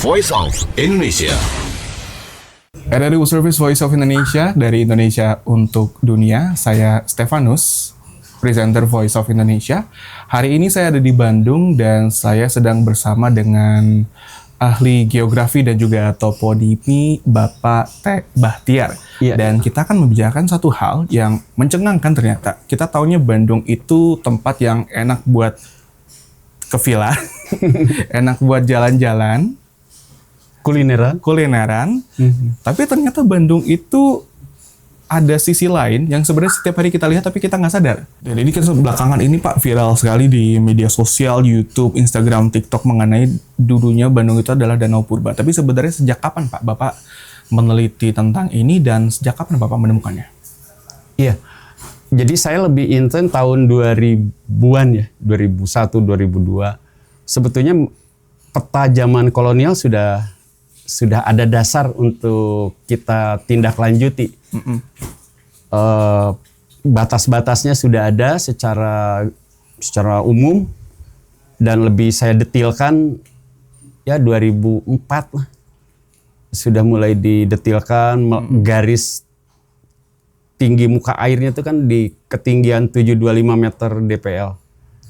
Voice of Indonesia. RRI Service Voice of Indonesia dari Indonesia untuk Dunia. Saya Stefanus, presenter Voice of Indonesia. Hari ini saya ada di Bandung dan saya sedang bersama dengan ahli geografi dan juga toponymi Bapak T. Bahtiar. Iya. Dan kita akan membicarakan satu hal yang mencengangkan ternyata. Kita taunya Bandung itu tempat yang enak buat ke villa, enak buat jalan-jalan, kulineran. Tapi ternyata Bandung itu ada sisi lain yang sebenarnya setiap hari kita lihat tapi kita nggak sadar. Dan ini kan belakangan ini Pak viral sekali di media sosial, YouTube, Instagram, TikTok mengenai dulunya Bandung itu adalah Danau Purba. Tapi sebenarnya sejak kapan Pak Bapak meneliti tentang ini dan sejak kapan Bapak menemukannya? Iya. Jadi saya lebih intens tahun 2000-an ya, 2001, 2002. Sebetulnya peta zaman kolonial sudah ada dasar untuk kita tindak lanjuti. Batas-batasnya sudah ada secara umum dan lebih saya detilkan ya 2004 lah. Sudah mulai didetilkan garis tinggi muka airnya itu kan di ketinggian 725 meter DPL.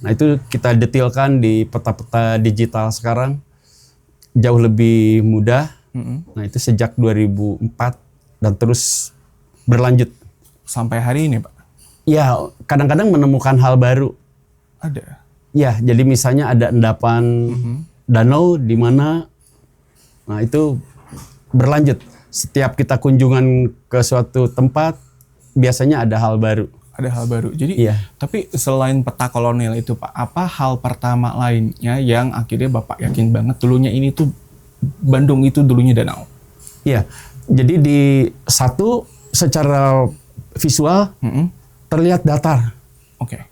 Nah itu kita detilkan di peta-peta digital sekarang. Jauh lebih mudah. Nah itu sejak 2004 dan terus berlanjut. Sampai hari ini Pak? Ya kadang-kadang menemukan hal baru. Ada? Ya jadi misalnya ada endapan danau di mana, nah itu berlanjut. Setiap kita kunjungan ke suatu tempat, biasanya ada hal baru. Ada hal baru. Jadi, iya. Tapi selain peta kolonial itu Pak, apa hal pertama lainnya yang akhirnya Bapak yakin banget dulunya ini tuh Bandung itu dulunya danau? Iya. Jadi di satu secara visual terlihat datar. Oke.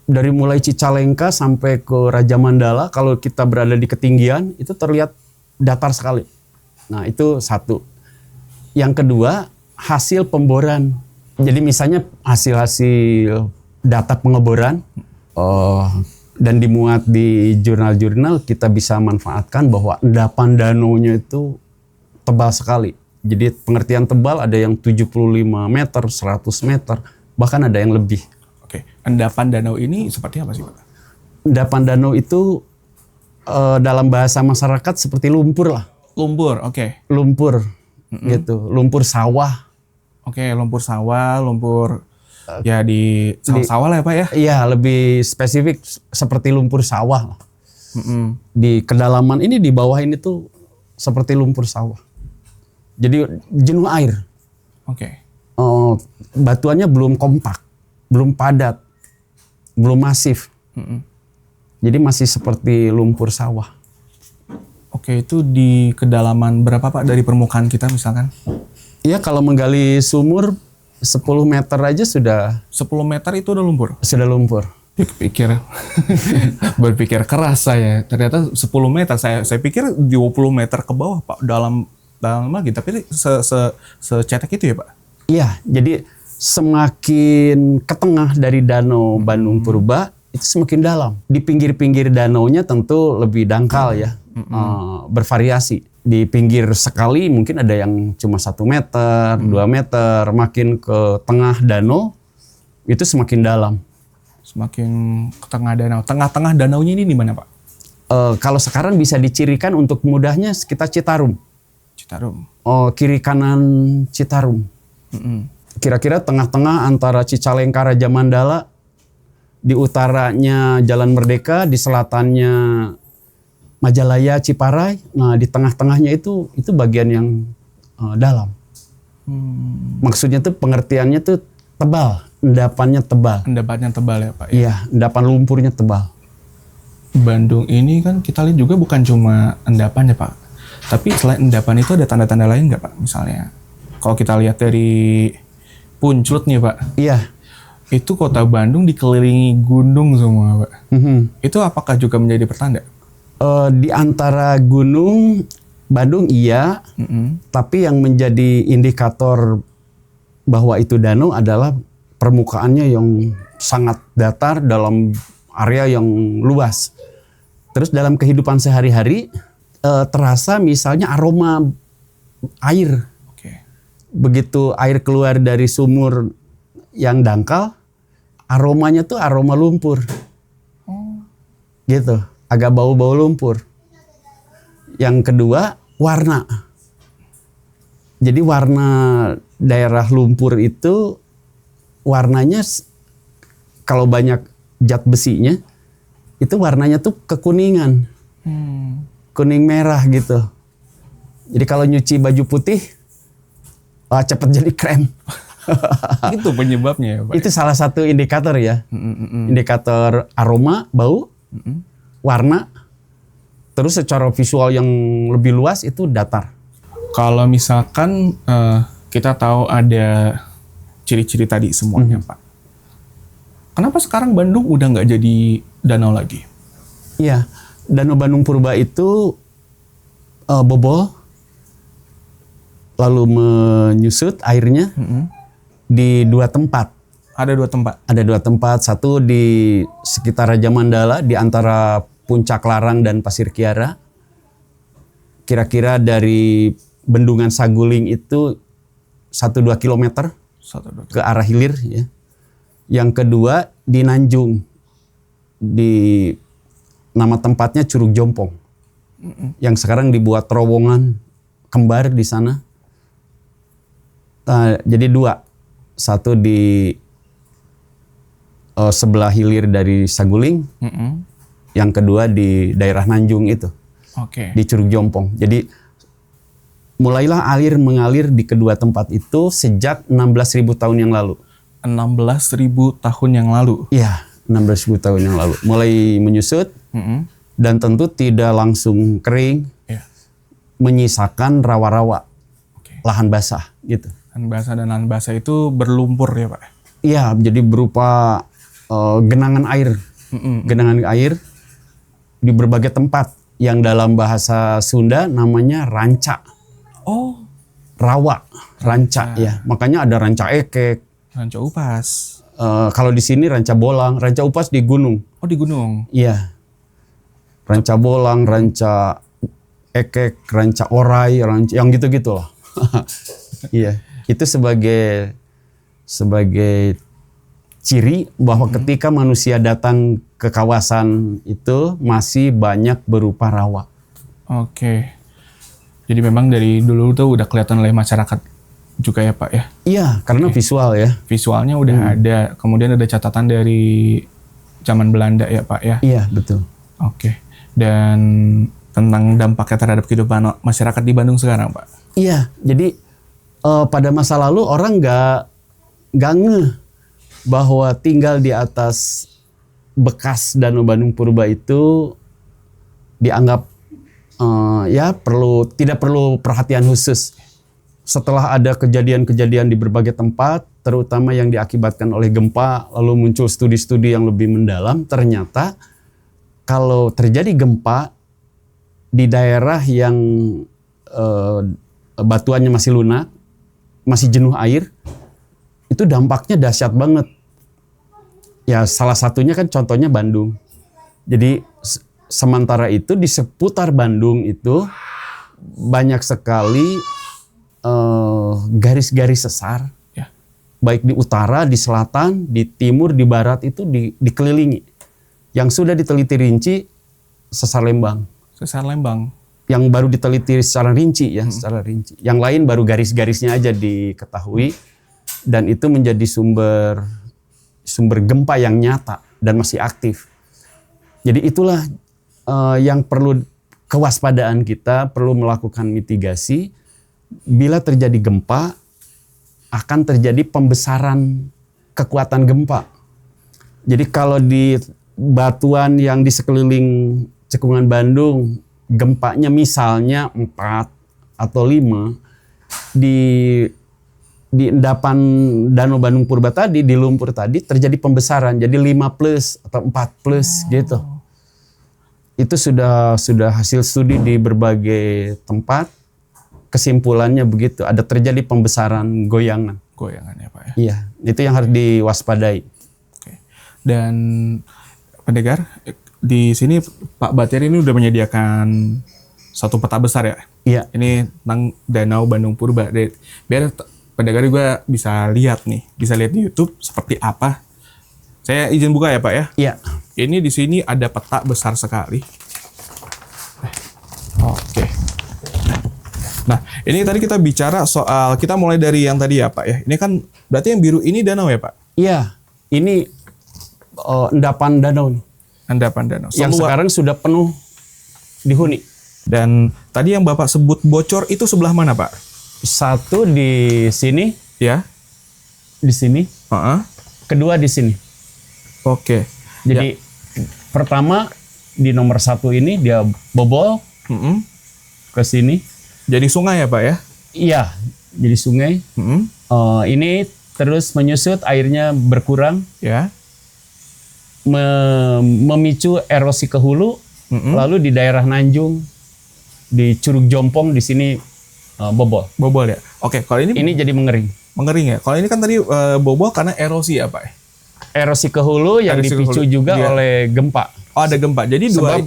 Dari mulai Cicalengka sampai ke Raja Mandala, kalau kita berada di ketinggian itu terlihat datar sekali. Nah itu satu. Yang kedua hasil pemboran. Jadi misalnya hasil data pengeboran dan dimuat di jurnal-jurnal, kita bisa manfaatkan bahwa endapan danaunya itu tebal sekali. Jadi pengertian tebal ada yang 75 meter, 100 meter, bahkan ada yang lebih. Oke, endapan danau ini seperti apa sih Pak? Endapan danau itu dalam bahasa masyarakat seperti lumpur lah. Lumpur, oke. Lumpur, gitu. Lumpur sawah. Oke, lumpur sawah, lumpur ya di sawah lah ya Pak ya? Iya, lebih spesifik seperti lumpur sawah lah. Di kedalaman ini, di bawah ini tuh seperti lumpur sawah. Jadi jenuh air. Oke. Batuannya belum kompak, belum padat, belum masif. Jadi masih seperti lumpur sawah. Oke, itu di kedalaman berapa Pak dari permukaan kita misalkan? Iya, kalau menggali sumur 10 meter aja sudah. 10 meter itu udah lumpur? Sudah lumpur. Berpikir keras saya. Ternyata 10 meter. Saya pikir 20 meter ke bawah Pak. Dalam lagi. Tapi secetek itu ya Pak? Iya, jadi semakin ke tengah dari danau Bandung Purba, itu semakin dalam. Di pinggir-pinggir danaunya tentu lebih dangkal ya. Bervariasi. Di pinggir sekali mungkin ada yang cuma 1 meter, 2 meter, makin ke tengah danau itu semakin dalam. Semakin ke tengah danau. Tengah-tengah danaunya ini di mana Pak? Kalau sekarang bisa dicirikan untuk mudahnya kita Citarum. Citarum. Kiri kanan Citarum. Kira-kira tengah-tengah antara Cicalengka Raja Mandala, di utaranya Jalan Merdeka, di selatannya Majalaya, Ciparai. Nah, di tengah-tengahnya itu bagian yang dalam. Maksudnya tuh pengertiannya tuh tebal, endapannya tebal. Endapannya tebal ya Pak? Iya, endapan lumpurnya tebal. Bandung ini kan kita lihat juga bukan cuma endapan ya Pak. Tapi selain endapan itu ada tanda-tanda lain nggak Pak? Misalnya, kalau kita lihat dari Punclut nih Pak. Iya. Itu kota Bandung dikelilingi gunung semua Pak. Itu apakah juga menjadi pertanda? Di antara gunung Bandung iya, tapi yang menjadi indikator bahwa itu danau adalah permukaannya yang sangat datar dalam area yang luas. Terus dalam kehidupan sehari-hari terasa misalnya aroma air. Oke. Begitu air keluar dari sumur yang dangkal, aromanya tuh aroma lumpur. Gitu, agak bau-bau lumpur. Yang kedua, warna. Jadi warna daerah lumpur itu warnanya kalau banyak zat besinya itu warnanya tuh kekuningan. Kuning merah gitu. Jadi kalau nyuci baju putih cepet jadi krem. Itu penyebabnya ya Pak? Itu salah satu indikator ya. Indikator aroma, bau, warna. Terus secara visual yang lebih luas itu datar. Kalau misalkan kita tahu ada ciri-ciri tadi semuanya Pak. Kenapa sekarang Bandung udah nggak jadi danau lagi? Iya, Danau Bandung Purba itu bobol, lalu menyusut airnya di 2 tempat. Ada 2 tempat? Ada 2 tempat, satu di sekitar Raja Mandala di antara Puncak Larang dan Pasir Kiara. Kira-kira dari Bendungan Saguling itu 1-2 kilometer ke arah hilir ya. Yang kedua di Nanjung, di nama tempatnya Curug Jompong, yang sekarang dibuat terowongan kembar di sana. Jadi 2, satu di sebelah hilir dari Saguling, yang kedua di daerah Nanjung itu, di Curug Jompong. Jadi mulailah air mengalir di kedua tempat itu sejak 16.000 tahun yang lalu. 16.000 tahun yang lalu? Iya, 16.000 tahun yang lalu. Mulai menyusut dan tentu tidak langsung kering, menyisakan rawa-rawa, lahan basah gitu. Lahan basah itu berlumpur ya Pak? Iya, jadi berupa genangan air. Genangan air di berbagai tempat yang dalam bahasa Sunda namanya ranca. Oh, rawa, ranca ya. Makanya ada ranca ekek, ranca upas. Kalau di sini ranca bolang, ranca upas di gunung. Oh, di gunung. Iya. Ranca bolang, ranca ekek, ranca orai, ranca yang gitu-gitu lah. Iya. Itu sebagai ciri bahwa ketika manusia datang ke kawasan itu masih banyak berupa rawa. Oke. Jadi memang dari dulu tuh udah kelihatan oleh masyarakat juga ya Pak ya? Iya, karena visual ya. Visualnya udah ada. Kemudian ada catatan dari zaman Belanda ya Pak ya? Iya, betul. Oke. Dan tentang dampaknya terhadap kehidupan masyarakat di Bandung sekarang Pak? Iya, jadi pada masa lalu orang nggak ngeh bahwa tinggal di atas bekas Danau Bandung Purba itu dianggap tidak perlu perhatian khusus. Setelah ada kejadian-kejadian di berbagai tempat, terutama yang diakibatkan oleh gempa, lalu muncul studi-studi yang lebih mendalam, ternyata kalau terjadi gempa di daerah yang batuannya masih lunak, masih jenuh air, itu dampaknya dahsyat banget. Ya salah satunya kan contohnya Bandung. Jadi sementara itu di seputar Bandung itu banyak sekali garis-garis sesar, baik di utara, di selatan, di timur, di barat itu dikelilingi. Yang sudah diteliti rinci sesar Lembang. Sesar Lembang. Yang baru diteliti secara rinci ya, secara rinci. Yang lain baru garis-garisnya aja diketahui dan itu menjadi sumber gempa yang nyata dan masih aktif. Jadi itulah yang perlu kewaspadaan kita, perlu melakukan mitigasi. Bila terjadi gempa, akan terjadi pembesaran kekuatan gempa. Jadi kalau di batuan yang di sekeliling cekungan Bandung, gempanya misalnya 4 atau 5, di endapan Danau Bandung Purba tadi, di lumpur tadi, terjadi pembesaran. Jadi 5+ atau 4+ gitu. Itu sudah hasil studi di berbagai tempat. Kesimpulannya begitu, ada terjadi pembesaran goyangan. Goyangan ya Pak ya? Iya, itu yang harus diwaspadai. Oke. Dan pendengar, di sini Pak Batir ini udah menyediakan satu peta besar ya. Iya. Ini tentang Danau Bandung Purba. Biar pendengar juga bisa lihat nih, bisa lihat di YouTube seperti apa. Saya izin buka ya Pak ya. Iya. Ini di sini ada peta besar sekali. Oke. Nah, ini tadi kita bicara soal, kita mulai dari yang tadi ya Pak ya. Ini kan berarti yang biru ini danau ya Pak? Iya. Ini endapan danau nih. Endapan danau. Yang sekarang sudah penuh dihuni. Dan tadi yang Bapak sebut bocor itu sebelah mana Pak? Satu di sini, Ya. di sini. Heeh. Kedua di sini. Oke. Jadi pertama di nomor 1 ini dia bobol Mm-mm. ke sini. Jadi sungai ya Pak ya? Iya, jadi sungai. Mm-mm. Ini terus menyusut, airnya berkurang, Ya. memicu erosi ke hulu. Mm-mm. Lalu di daerah Nanjung, di Curug Jompong di sini bobol. Bobol ya? Oke, kalau ini Ini jadi mengering. mengering ya? Kalau ini kan tadi bobol karena erosi ya Pak? Erosi ke hulu yang Erosi ke dipicu hulu, juga iya. oleh gempa. Oh ada gempa, jadi Sebab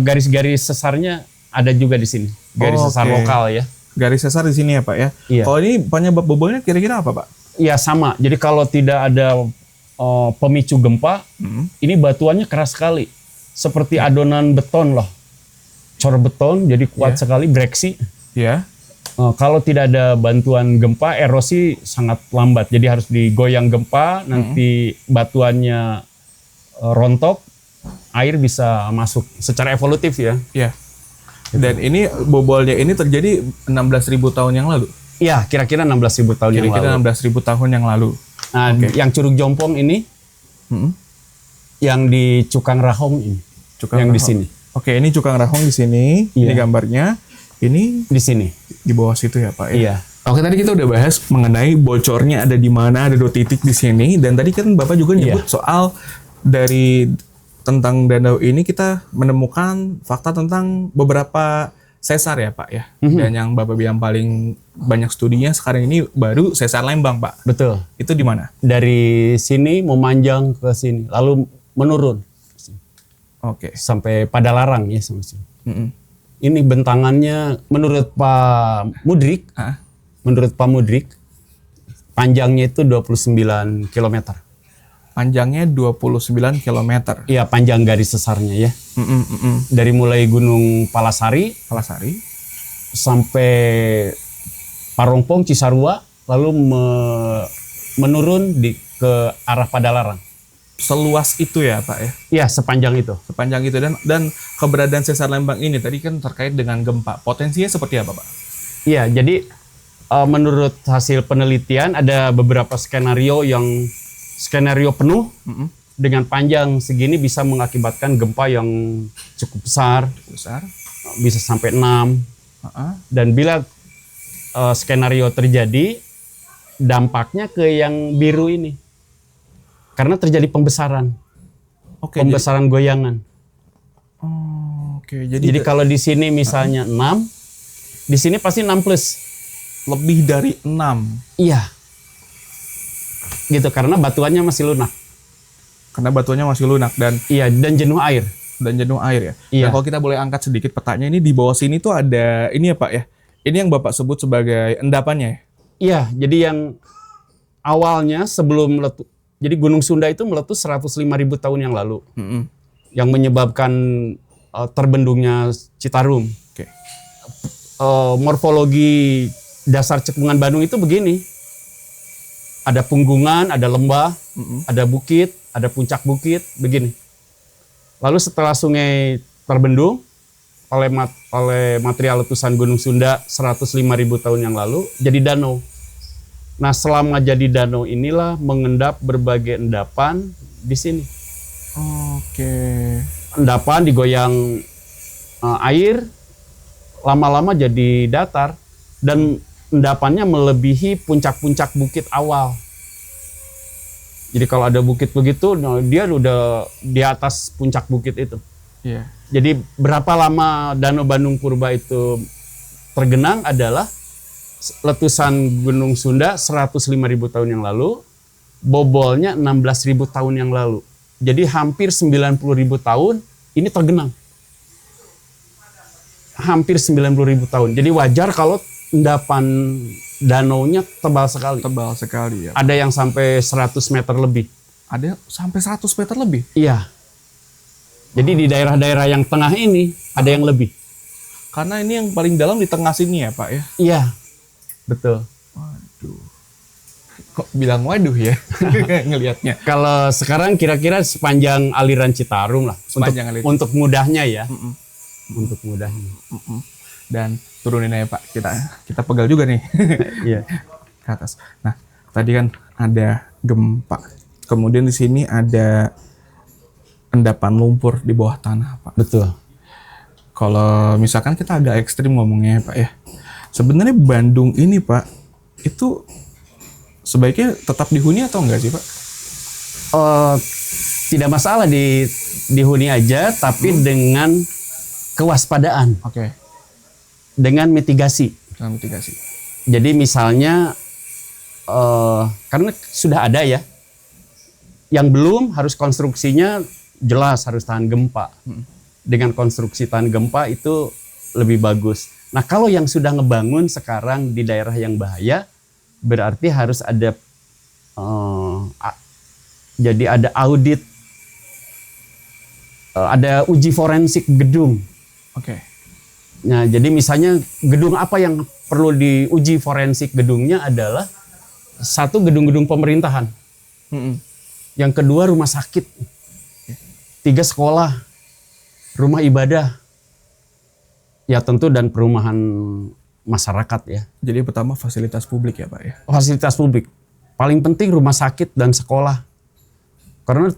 garis-garis sesarnya ada juga di sini. Garis sesar oke. lokal ya. garis sesar di sini ya Pak ya? Iya. Kalau ini penyebab bobolnya kira-kira apa Pak? Iya sama. Jadi kalau tidak ada pemicu gempa, ini batuannya keras sekali. Seperti adonan beton loh. Cor beton, jadi kuat sekali, breksi. Ya. Kalau tidak ada bantuan gempa, erosi sangat lambat. Jadi harus digoyang gempa, nanti batuannya rontok, air bisa masuk secara evolutif ya. Ya. Dan ini bobolnya ini terjadi 16.000 tahun yang lalu. Iya, kira-kira 16.000 tahun yang Kira-kira lalu. 16.000 tahun yang lalu. Nah, yang Curug Jompong ini, yang di Cukang Rahong ini, Cukang yang di Rahong. sini. Oke, ini Cukang Rahong di sini. Ini Iya. gambarnya. Ini Di sini. di bawah situ ya Pak ya. Iya. Oke, tadi kita udah bahas mengenai bocornya ada di mana, ada 2 titik di sini. Dan tadi kan Bapak juga nyebut soal dari tentang danau ini kita menemukan fakta tentang beberapa sesar ya Pak ya. Dan yang Bapak bilang paling banyak studinya sekarang ini baru sesar Lembang Pak. Betul. Itu di mana? Dari sini memanjang ke sini, lalu menurun Oke. sampai pada larang ya sama sini. Mm-mm. Ini bentangannya menurut Pak Mudrik, Hah? menurut Pak Mudrik panjangnya itu 29 km. Panjangnya 29 km. Iya, panjang garis sesarnya ya. Dari mulai Gunung Palasari Palasari. sampai Parongpong, Cisarua, lalu menurun ke arah Padalarang. Seluas itu ya Pak ya. Iya, sepanjang itu. Sepanjang itu dan keberadaan sesar Lembang ini tadi kan terkait dengan gempa. Potensinya seperti apa Pak? Iya, jadi menurut hasil penelitian ada beberapa skenario penuh dengan panjang segini bisa mengakibatkan gempa yang cukup besar, bisa sampai 6. Dan bila skenario terjadi, dampaknya ke yang biru ini. Karena terjadi pembesaran. Oke. Pembesaran goyangan. Oke, Jadi kalau di sini misalnya 6, di sini pasti 6 plus. lebih dari 6. Iya. Gitu, karena batuannya masih lunak. Karena batuannya masih lunak dan Iya, dan jenuh air. jenuh air ya. Iya. Dan kalau kita boleh angkat sedikit petanya ini di bawah sini tuh ada ini ya Pak ya. Ini yang Bapak sebut sebagai endapannya ya. Iya, jadi yang awalnya sebelum meletus, jadi Gunung Sunda itu meletus 105.000 tahun yang lalu. Yang menyebabkan terbendungnya Citarum. Oke. Morfologi dasar cekungan Bandung itu begini. Ada punggungan, ada lembah, ada bukit, ada puncak bukit, begini. Lalu setelah sungai terbendung oleh material letusan Gunung Sunda 105.000 tahun yang lalu, jadi danau. Nah, selama jadi danau inilah mengendap berbagai endapan di sini. Oke. Endapan digoyang air, lama-lama jadi datar, dan endapannya melebihi puncak-puncak bukit awal. Jadi kalau ada bukit begitu, dia udah di atas puncak bukit itu. Iya. Jadi berapa lama Danau Bandung Purba itu tergenang adalah letusan Gunung Sunda 105.000 tahun yang lalu, bobolnya 16.000 tahun yang lalu. Jadi hampir 90.000 tahun ini tergenang. hampir 90.000 tahun. Jadi wajar kalau endapan danaunya tebal sekali. Tebal sekali ya. Ada yang sampai 100 meter lebih. Ada sampai 100 meter lebih. Iya. Jadi di daerah-daerah yang tengah ini ada yang lebih. Karena ini yang paling dalam di tengah sini ya Pak ya. Iya, betul. Waduh. Kok bilang waduh ya ngelihatnya. Kalau sekarang kira-kira sepanjang aliran Citarum lah. Sepanjang aliran. Untuk mudahnya ya. Untuk mudahnya. Dan turunin aja Pak. Kita pegal juga nih. Iya. Ke atas. Nah, tadi kan ada gempa. Kemudian di sini ada endapan lumpur di bawah tanah, Pak. Betul. Kalau misalkan kita agak ekstrim ngomongnya, Pak ya. Sebenarnya Bandung ini, Pak, itu sebaiknya tetap dihuni atau enggak sih, Pak? Tidak masalah dihuni aja, tapi dengan kewaspadaan, Oke. dengan mitigasi. Dengan mitigasi. Jadi misalnya, karena sudah ada ya, yang belum harus konstruksinya jelas harus tahan gempa. Dengan konstruksi tahan gempa itu lebih bagus. Nah kalau yang sudah ngebangun sekarang di daerah yang bahaya, berarti harus ada jadi ada audit, ada uji forensik gedung. Oke. Nah jadi misalnya gedung apa yang perlu diuji forensik gedungnya adalah satu gedung-gedung pemerintahan, yang kedua rumah sakit, 3 sekolah, rumah ibadah, ya tentu dan perumahan masyarakat ya. Jadi pertama fasilitas publik ya Pak ya? Fasilitas publik. Paling penting rumah sakit dan sekolah. Karena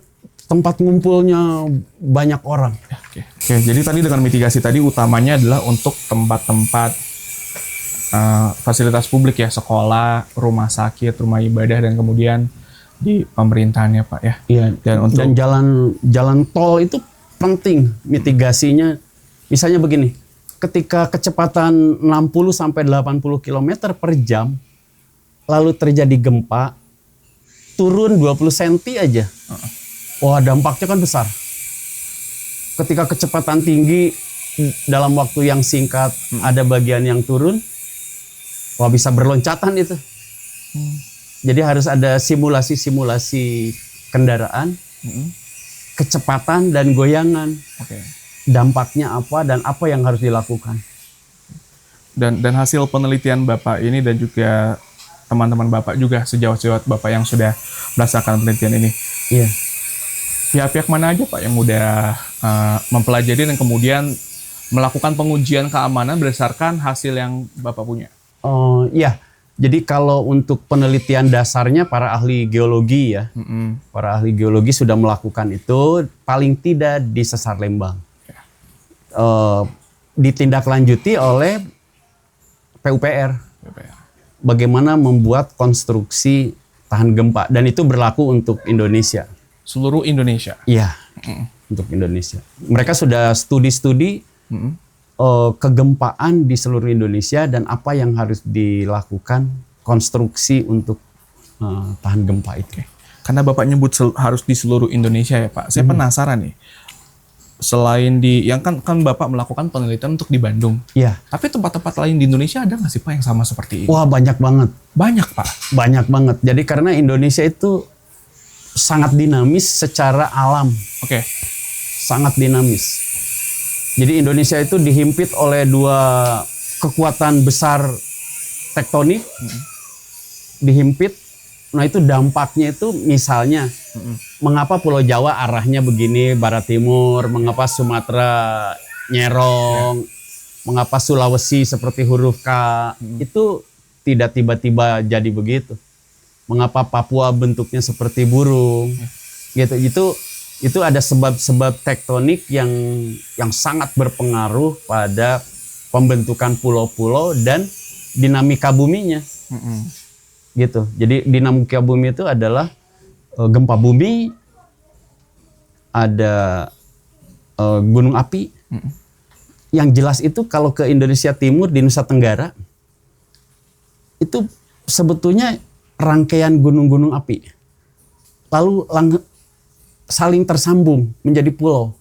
tempat ngumpulnya banyak orang. Oke, jadi tadi dengan mitigasi tadi utamanya adalah untuk tempat-tempat fasilitas publik ya, sekolah, rumah sakit, rumah ibadah, dan kemudian di pemerintahannya Pak ya. Iya. Dan jalan tol itu penting mitigasinya. Misalnya begini, ketika kecepatan 60 sampai 80 km per jam, lalu terjadi gempa, turun 20 cm aja. Wah, dampaknya kan besar. Ketika kecepatan tinggi dalam waktu yang singkat ada bagian yang turun, wah bisa berloncatan itu. Jadi harus ada simulasi-simulasi kendaraan, kecepatan dan goyangan. Oke. Dampaknya apa dan apa yang harus dilakukan. Dan hasil penelitian Bapak ini dan juga teman-teman Bapak juga, sejawat-sejawat Bapak yang sudah merasakan penelitian ini. Iya. Pihak-pihak mana aja Pak yang udah mempelajari dan kemudian melakukan pengujian keamanan berdasarkan hasil yang Bapak punya? Oh iya. Jadi kalau untuk penelitian dasarnya para ahli geologi ya, para ahli geologi sudah melakukan itu paling tidak di Sesar Lembang. Ditindaklanjuti oleh PUPR. Bagaimana membuat konstruksi tahan gempa, dan itu berlaku untuk Indonesia. Seluruh Indonesia? Iya, untuk Indonesia. Mereka sudah studi-studi kegempaan di seluruh Indonesia dan apa yang harus dilakukan konstruksi untuk tahan gempa itu. Karena Bapak nyebut harus di seluruh Indonesia ya Pak. Saya penasaran nih. Selain di yang kan Bapak melakukan penelitian untuk di Bandung. Iya. Tapi tempat-tempat lain di Indonesia ada nggak sih Pak yang sama seperti ini? Wah, banyak banget. Banyak Pak. Banyak banget. Jadi karena Indonesia itu sangat dinamis secara alam. Oke. Sangat dinamis. Jadi Indonesia itu dihimpit oleh 2 kekuatan besar tektonik. Dihimpit. Nah itu dampaknya itu misalnya mengapa Pulau Jawa arahnya begini barat timur, mengapa Sumatera nyerong, mengapa Sulawesi seperti huruf K, itu tidak tiba-tiba jadi begitu. Mengapa Papua bentuknya seperti burung, gitu. Itu ada sebab-sebab tektonik yang sangat berpengaruh pada pembentukan pulau-pulau dan dinamika buminya. Gitu. Jadi dinamika bumi itu adalah gempa bumi, ada gunung api. Yang jelas itu kalau ke Indonesia Timur, di Nusa Tenggara, itu sebetulnya rangkaian gunung-gunung api. Lalu saling tersambung menjadi pulau.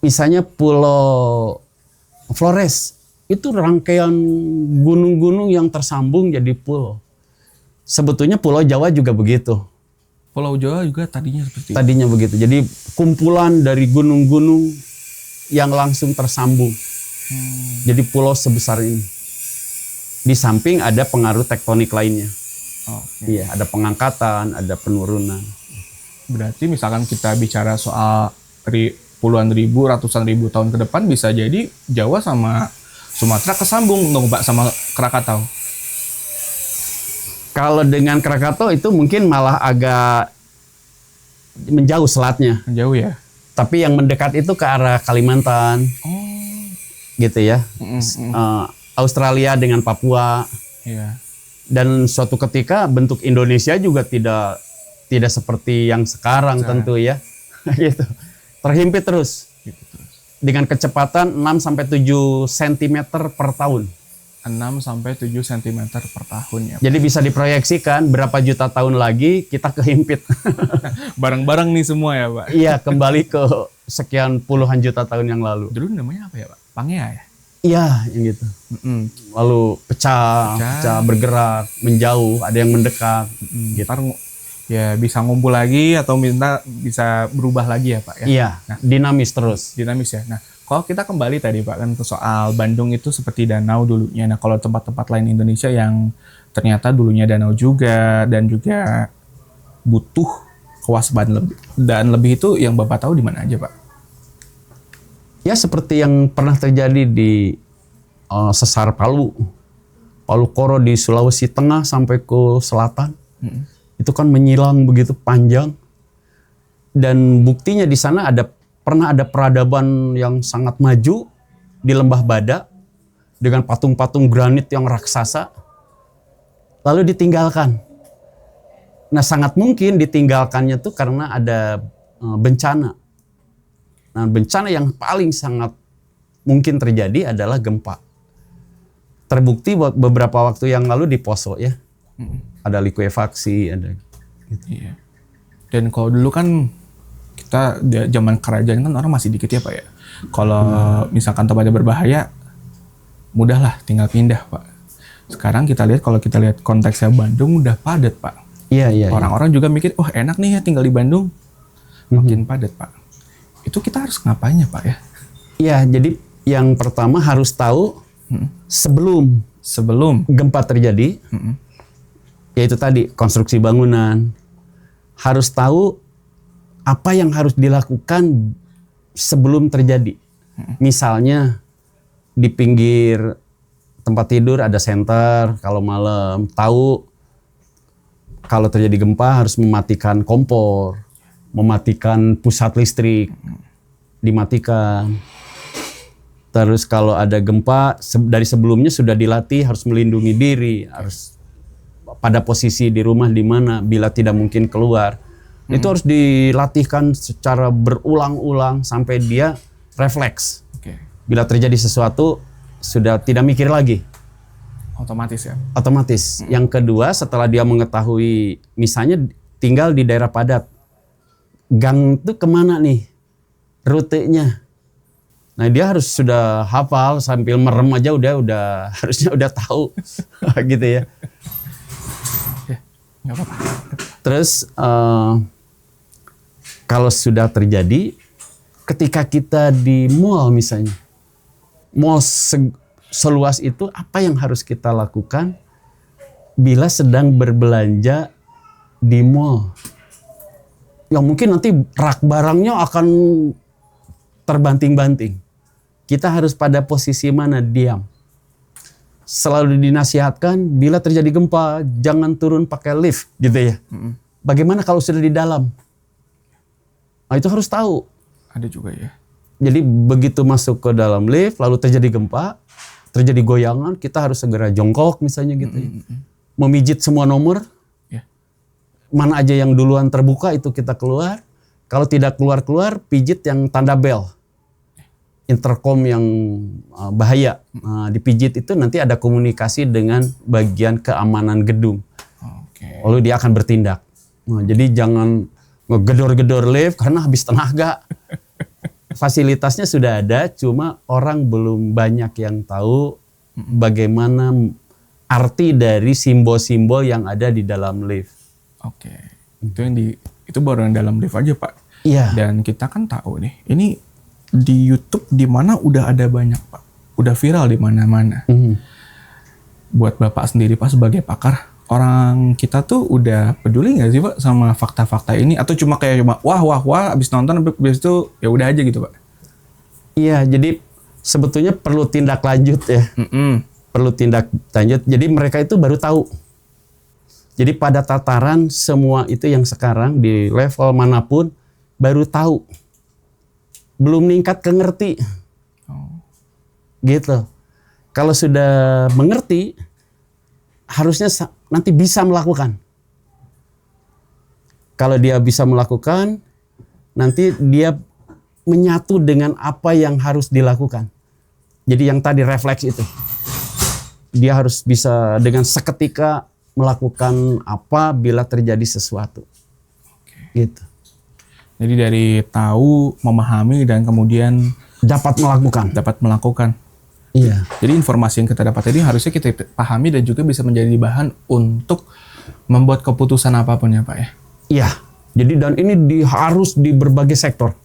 misalnya Pulau Flores, itu rangkaian gunung-gunung yang tersambung jadi pulau. Sebetulnya Pulau Jawa juga begitu. Pulau Jawa juga tadinya seperti itu. Tadinya begitu. Jadi kumpulan dari gunung-gunung yang langsung tersambung. Jadi pulau sebesar ini. Di samping ada pengaruh tektonik lainnya. Oke. Iya, ada pengangkatan, ada penurunan. Berarti misalkan kita bicara soal puluhan ribu, ratusan ribu tahun ke depan, bisa jadi Jawa sama Sumatera kesambung dong Pak sama Krakatau. Kalau dengan Krakatau itu mungkin malah agak menjauh selatnya. Jauh ya? Tapi yang mendekat itu ke arah Kalimantan. Gitu ya. Australia dengan Papua. Iya. Dan suatu ketika bentuk Indonesia juga tidak seperti yang sekarang tentu ya. Gitu. Terhimpit terus. Dengan kecepatan 6-7 cm per tahun. 6-7 cm per tahun ya. Jadi bisa diproyeksikan berapa juta tahun lagi kita kehimpit. Bareng-bareng nih semua ya Pak? Iya, kembali ke sekian puluhan juta tahun yang lalu. Dulu namanya apa ya Pak? Pangea ya? Iya, yang gitu. Lalu pecah, bergerak, menjauh, ada yang mendekat. Gitu. Ntar ya bisa ngumpul lagi atau bisa berubah lagi ya Pak ya? Iya, nah, dinamis terus. Dinamis ya. Nah, kalau kita kembali tadi Pak kan soal Bandung itu seperti danau dulunya. Nah, kalau tempat-tempat lain Indonesia yang ternyata dulunya danau juga dan juga butuh kewaspadaan lebih itu yang Bapak tahu di mana aja Pak? Ya seperti yang pernah terjadi di sesar Palu Koro di Sulawesi Tengah sampai ke selatan. Itu kan menyilang begitu panjang. Dan buktinya di sana pernah ada peradaban yang sangat maju di Lembah Bada dengan patung-patung granit yang raksasa, lalu ditinggalkan. Nah, sangat mungkin ditinggalkannya tuh karena ada bencana. Nah, bencana yang paling sangat mungkin terjadi adalah gempa. Terbukti beberapa waktu yang lalu di Poso ya, ada likuifaksi, ada. Gitu. Iya. Dan kalau dulu kan kita zaman kerajaan kan orang masih dikit ya Pak ya. Kalau misalkan tempatnya berbahaya, mudahlah tinggal pindah Pak. Sekarang kita lihat kalau kita lihat konteksnya Bandung udah padat Pak. Iya. Orang-orang juga mikir, oh enak nih ya tinggal di Bandung. Makin padat Pak. Itu kita harus ngapain ya Pak ya? Iya, jadi yang pertama harus tahu sebelum gempa terjadi, yaitu tadi konstruksi bangunan. Harus tahu apa yang harus dilakukan sebelum terjadi. Misalnya di pinggir tempat tidur ada senter, kalau malam tahu kalau terjadi gempa harus mematikan kompor, mematikan pusat listrik, dimatikan. Terus kalau ada gempa dari sebelumnya sudah dilatih harus melindungi diri, harus pada posisi di rumah di mana bila tidak mungkin keluar. Itu harus dilatihkan secara berulang-ulang sampai dia refleks. Bila terjadi sesuatu sudah tidak mikir lagi. Otomatis ya? Otomatis. Yang kedua setelah dia mengetahui misalnya tinggal di daerah padat. Gang itu kemana nih rutenya? Nah dia harus sudah hafal sambil merem aja udah harusnya udah tahu gitu ya. Nggak apa-apa. Terus kalau sudah terjadi, ketika kita di mall misalnya, mall seluas itu apa yang harus kita lakukan bila sedang berbelanja di mall? Yang mungkin nanti rak barangnya akan terbanting-banting. Kita harus pada posisi mana? Diam. Selalu dinasihatkan bila terjadi gempa jangan turun pakai lift gitu ya. Bagaimana kalau sudah di dalam? Nah, itu harus tahu. Ada juga ya. Jadi begitu masuk ke dalam lift lalu terjadi gempa, terjadi goyangan, kita harus segera jongkok misalnya gitu ya. Memijit semua nomor. Mana aja yang duluan terbuka itu kita keluar. Kalau tidak keluar-keluar, pijit yang tanda bel. Intercom yang bahaya. Dipijit itu nanti ada komunikasi dengan bagian keamanan gedung. Lalu dia akan bertindak. Jadi jangan ngegedor-gedor lift karena habis tenaga. fasilitasnya sudah ada, cuma orang belum banyak yang tahu bagaimana arti dari simbol-simbol yang ada di dalam lift. Oke. Itu baru yang dalam lift aja, Pak. Iya. Dan kita kan tahu nih, ini di YouTube di mana udah ada banyak, Pak. Udah viral di mana-mana. Buat Bapak sendiri, Pak, sebagai pakar, orang kita tuh udah peduli nggak sih, Pak, sama fakta-fakta ini? Atau cuma wah abis nonton abis itu ya udah aja gitu, Pak? Iya, jadi sebetulnya perlu tindak lanjut ya. Perlu tindak lanjut. Jadi mereka itu baru tahu. Jadi pada tataran semua itu yang sekarang di level manapun baru tahu. Belum meningkat ke ngerti. Gitu. Kalau sudah mengerti, harusnya nanti bisa melakukan. Kalau dia bisa melakukan, nanti dia menyatu dengan apa yang harus dilakukan. Jadi yang tadi refleks itu. Dia harus bisa dengan seketika melakukan apa bila terjadi sesuatu. Gitu. Jadi dari tahu, memahami, dan kemudian dapat melakukan. Iya. Jadi informasi yang kita dapat ini harusnya kita pahami dan juga bisa menjadi bahan untuk membuat keputusan apapun ya, Pak ya? Iya. Jadi dan ini harus di berbagai sektor.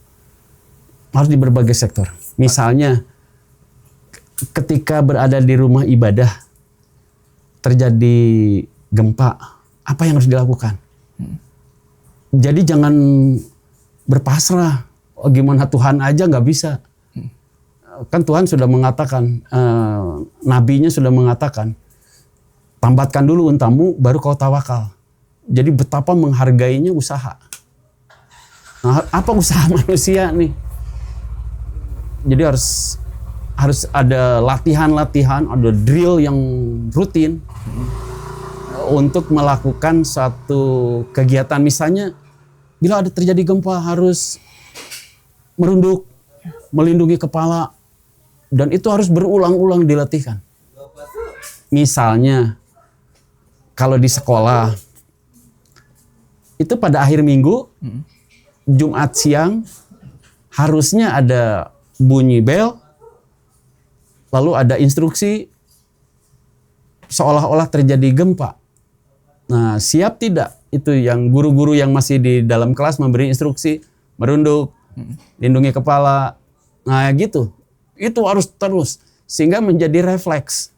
Harus di berbagai sektor. Misalnya ketika berada di rumah ibadah terjadi gempa, apa yang harus dilakukan? Jadi jangan berpasrah. Oh, gimana Tuhan aja nggak bisa. Kan Tuhan sudah mengatakan, nabinya sudah mengatakan, tambatkan dulu untamu, baru kau tawakal. Jadi betapa menghargainya usaha. Nah, apa usaha manusia nih? Jadi harus ada latihan-latihan, ada drill yang rutin untuk melakukan suatu kegiatan. Misalnya, bila ada terjadi gempa harus merunduk, melindungi kepala. Dan itu harus berulang-ulang dilatihkan. Misalnya, kalau di sekolah, itu pada akhir minggu, Jumat siang, harusnya ada bunyi bel, lalu ada instruksi, seolah-olah terjadi gempa. Nah, siap tidak? Itu yang guru-guru yang masih di dalam kelas memberi instruksi, merunduk, lindungi kepala. Nah, gitu. Itu harus terus sehingga menjadi refleks,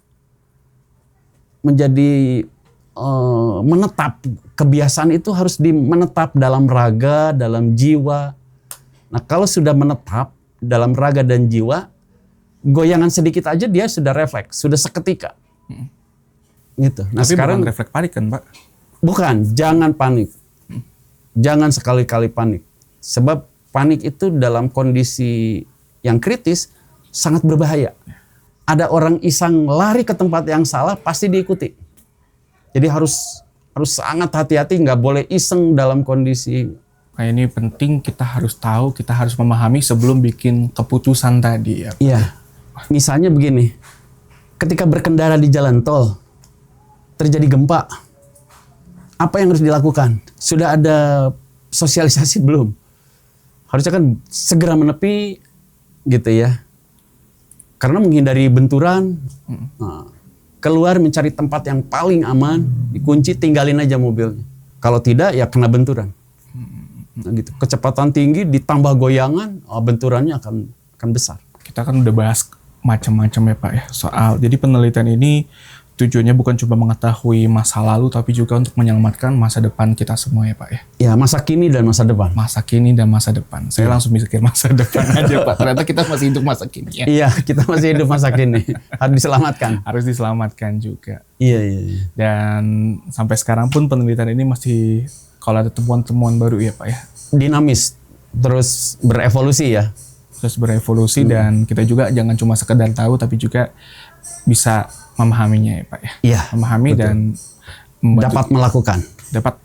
menjadi menetap. Kebiasaan itu harus menetap dalam raga, dalam jiwa. Nah, kalau sudah menetap dalam raga dan jiwa, goyangan sedikit aja dia sudah refleks, sudah seketika. Gitu. Nah, tapi sekarang bukan refleks panik kan, Pak? Bukan, jangan panik. Jangan sekali-kali panik. Sebab panik itu dalam kondisi yang kritis sangat berbahaya. Ada orang iseng lari ke tempat yang salah, pasti diikuti. Jadi harus sangat hati-hati, nggak boleh iseng dalam kondisi. Kayak ini penting, kita harus tahu, kita harus memahami sebelum bikin keputusan tadi ya. Iya. Misalnya begini, ketika berkendara di jalan tol, terjadi gempa, apa yang harus dilakukan? Sudah ada sosialisasi belum? Harusnya kan segera menepi, gitu ya. Karena menghindari benturan, keluar mencari tempat yang paling aman, dikunci, tinggalin aja mobilnya. Kalau tidak, ya kena benturan. Nah, gitu. Kecepatan tinggi ditambah goyangan, benturannya akan besar. Kita kan udah bahas macam-macam ya, Pak ya, soal. Jadi penelitian ini tujuannya bukan cuma mengetahui masa lalu, tapi juga untuk menyelamatkan masa depan kita semua ya, Pak ya. Ya, masa kini dan masa depan. Masa kini dan masa depan. Saya langsung mikir masa depan aja, Pak. Ternyata kita masih hidup masa kini ya. Iya, kita masih hidup masa kini. Harus diselamatkan. Harus diselamatkan juga. Iya. Dan sampai sekarang pun penelitian ini masih, kalau ada temuan-temuan baru ya, Pak ya. Dinamis, terus berevolusi ya. Terus berevolusi dan kita juga jangan cuma sekedar tahu, tapi juga bisa memahaminya ya, Pak ya. Iya. Memahami betul. dan dapat melakukan. Dapat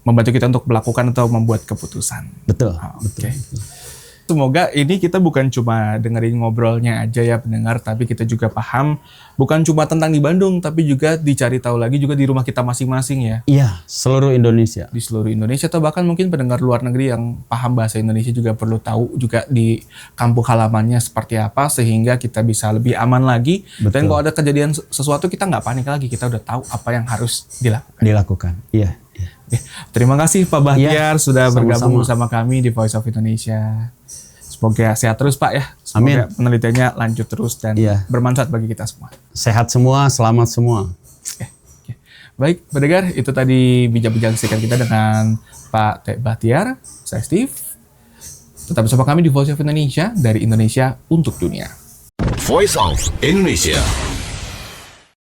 membantu kita untuk melakukan atau membuat keputusan. Betul. Oke. Semoga ini kita bukan cuma dengerin ngobrolnya aja ya pendengar, tapi kita juga paham bukan cuma tentang di Bandung, tapi juga dicari tahu lagi juga di rumah kita masing-masing ya. Iya, seluruh Indonesia. Di seluruh Indonesia atau bahkan mungkin pendengar luar negeri yang paham bahasa Indonesia juga perlu tahu juga di kampung halamannya seperti apa sehingga kita bisa lebih aman lagi. Betul. Dan kalau ada kejadian sesuatu kita nggak panik lagi, kita udah tahu apa yang harus Dilakukan. Iya. Oke, terima kasih Pak Bahtiar sudah sama-sama. bergabung bersama kami di Voice of Indonesia. Semoga sehat terus Pak ya. Amin. Semoga penelitiannya lanjut terus dan bermanfaat bagi kita semua. Sehat semua, selamat semua. Oke. Baik, pendengar, itu tadi bincang-bincang singkat kita dengan Pak T. Bahtiar. Saya Steve. Tetap bersama kami di Voice of Indonesia, dari Indonesia untuk dunia. Voice of Indonesia.